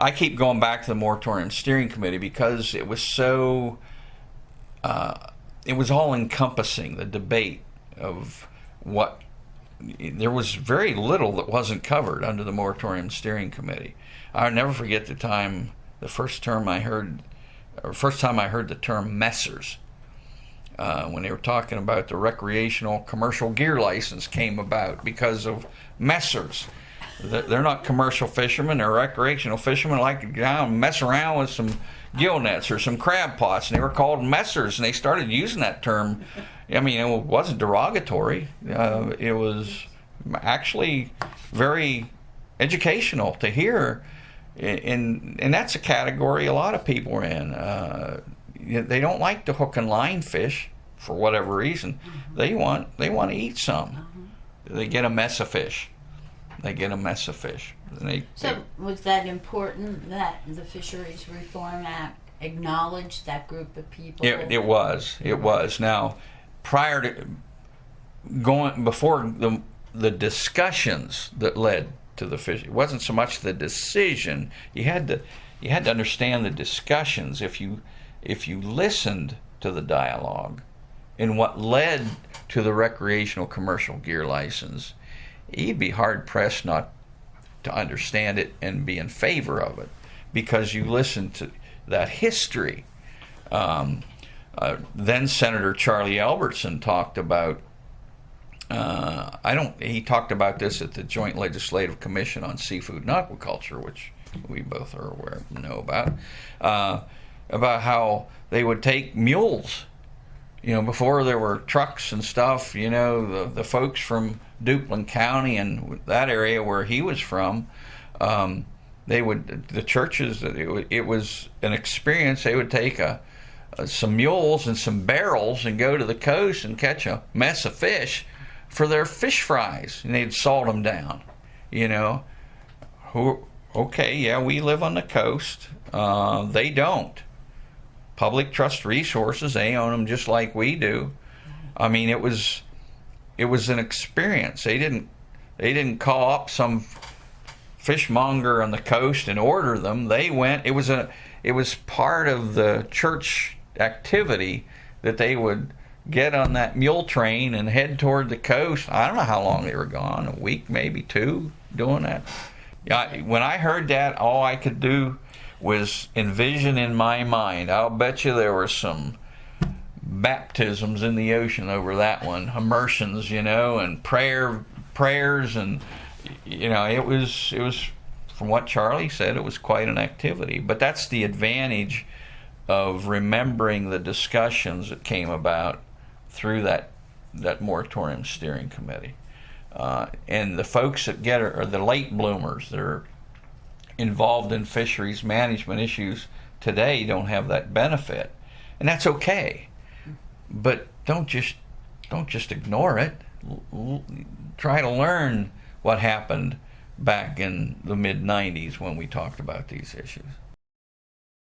I keep going back to the moratorium steering committee because it was so, it was all-encompassing, the debate of what, there was very little that wasn't covered under the moratorium steering committee. I'll never forget the first time I heard the term messers, when they were talking about the recreational commercial gear license came about because of messers. They're not commercial fishermen, they're recreational fishermen like to go down and mess around with some gill nets or some crab pots, and they were called messers, and they started using that term. I mean, it wasn't derogatory. It was actually very educational to hear, and that's a category a lot of people are in. They don't like to hook and line fish for whatever reason. They want to eat some. They get a mess of fish. So was that important that the Fisheries Reform Act acknowledged that group of people? It was. Now, before the discussions that led to the fish, it wasn't so much the decision. You had to understand the discussions. If you listened to the dialogue and what led to the recreational commercial gear license, you'd be hard-pressed not to understand it and be in favor of it because you listened to that history. Then Senator Charlie Albertson talked about, he talked about this at the Joint Legislative Commission on Seafood and Aquaculture, which we both are know about how they would take mules. Before there were trucks and stuff, the folks from Duplin County and that area where he was from, the churches, it was an experience. They would take some mules and some barrels and go to the coast and catch a mess of fish for their fish fries, and they'd salt them down. Okay, yeah, we live on the coast. They don't. Public Trust Resources, they own them just like we do. I mean, it was an experience. They didn't call up some fishmonger on the coast and order them. They went. It was part of the church activity that they would get on that mule train and head toward the coast. I don't know how long they were gone, a week, maybe two, doing that. Yeah, when I heard that, all I could do was envision in my mind. I'll bet you there were some baptisms in the ocean over that one, immersions, and prayers, and it was from what Charlie said, it was quite an activity. But that's the advantage of remembering the discussions that came about through that moratorium steering committee, and the folks that are the late bloomers that are involved in fisheries management issues today don't have that benefit, and that's okay. But don't just ignore it. Try to learn what happened back in the mid-90s when we talked about these issues.